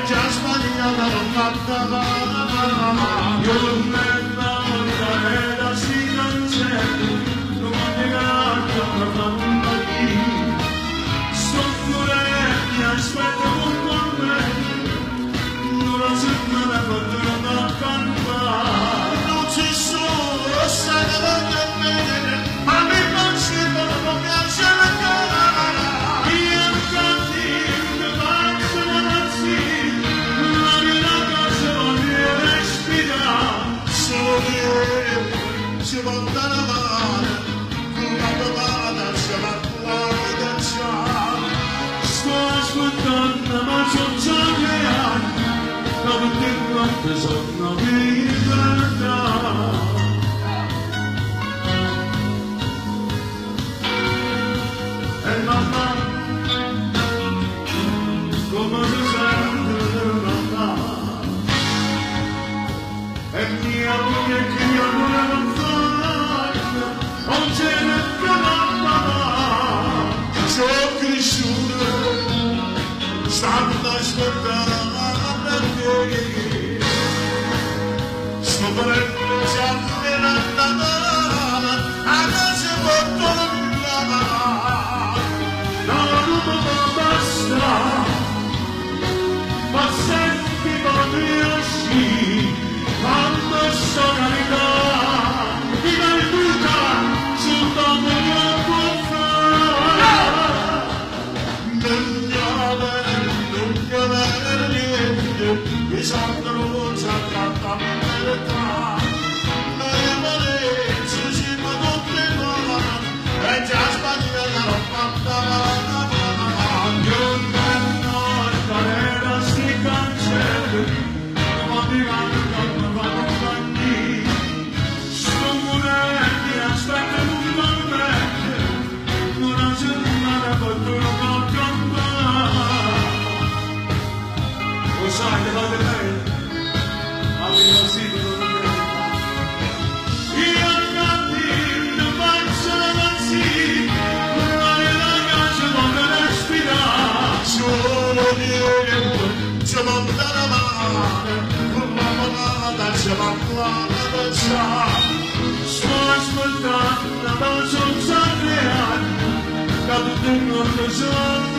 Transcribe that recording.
just mañana no cantaba io non me la era si non c'è non mi negato per la compagnia soffre mi aspetta con me non la settimana potrò cantare non ci sono sai da me ma mi consiglio non mi piace la cara io canti mi faccio la nazione la mia casa non mi respira solo io si va da la mano una domanda si va a vedere sto aspettando ma sono già che anni non ti quante sono libertà e mamma come si sente mamma e mia moglie che io volevo fare non ce ne mamma sono cresciuto stavo aspettando te sto volendo sempre andare adesso porto non basta ma senti come uscì quando sono arrivato mi malduca soltanto che può fare non chiamare niente mi sanno già canta verità noi amarezze si vanno prima e già sbagliata la fatta sai che va bene avevo sito io non faccio la nazi ma la casa non respira solo io ci va da mare con la mamma ci va la sto ascoltando la voce un sacro da tutto il mondo